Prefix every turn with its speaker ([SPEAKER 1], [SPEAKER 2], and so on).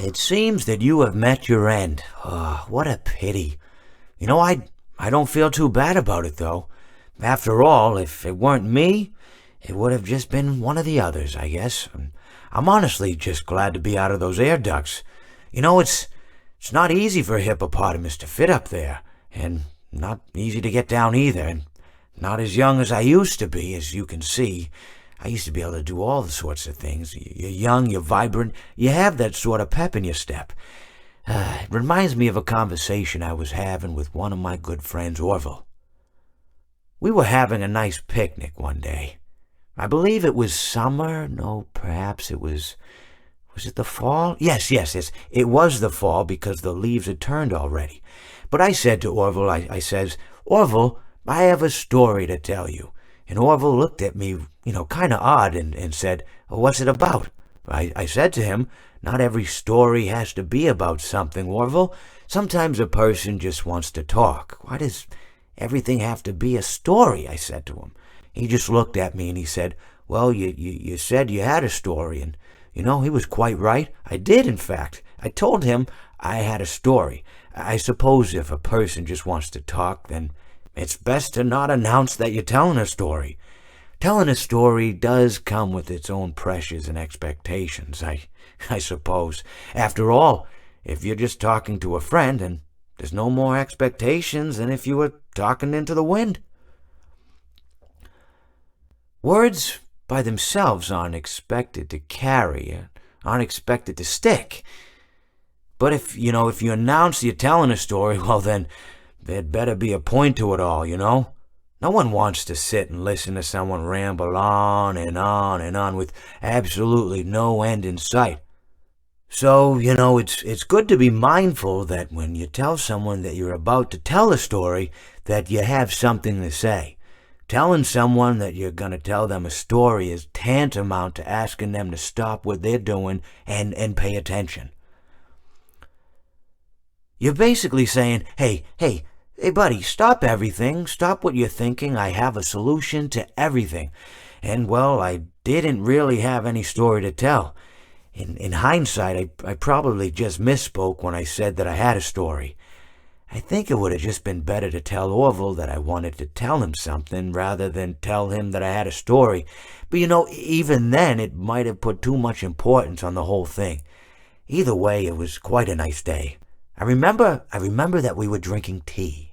[SPEAKER 1] It seems that you have met your end. Oh, what a pity. I don't feel too bad about it, though. After all, if it weren't me, it would have just been one of the others, I guess. I'm honestly just glad to be out of those air ducts. It's not easy for a hippopotamus to fit up there, and not easy to get down either, and not as young as I used to be, as you can see. I used to be able to do all the sorts of things. You're young, you're vibrant, you have that sort of pep in your step. It reminds me of a conversation I was having with one of my good friends, Orville. We were having a nice picnic one day. I believe it was summer. No, perhaps it was... Was it the fall? Yes. It was the fall because the leaves had turned already. But I said to Orville, I says, Orville, I have a story to tell you. And Orville looked at me, kind of odd and said, what's it about? I said to him, not every story has to be about something, Orville. Sometimes a person just wants to talk. Why does everything have to be a story? I said to him. He just looked at me and he said, well, you said you had a story. And, he was quite right. I did, in fact. I told him I had a story. I suppose if a person just wants to talk, then it's best to not announce that you're telling a story. Telling a story does come with its own pressures and expectations, I suppose. After all, if you're just talking to a friend, then there's no more expectations than if you were talking into the wind. Words by themselves aren't expected to carry, aren't expected to stick. But if you announce you're telling a story, well then, there'd better be a point to it all, No one wants to sit and listen to someone ramble on and on and on with absolutely no end in sight. So, it's good to be mindful that when you tell someone that you're about to tell a story, that you have something to say. Telling someone that you're going to tell them a story is tantamount to asking them to stop what they're doing and pay attention. You're basically saying, hey, buddy, stop everything. Stop what you're thinking. I have a solution to everything. And, well, I didn't really have any story to tell. In hindsight, I probably just misspoke when I said that I had a story. I think it would have just been better to tell Orville that I wanted to tell him something rather than tell him that I had a story. But, even then, it might have put too much importance on the whole thing. Either way, it was quite a nice day. I remember that we were drinking tea.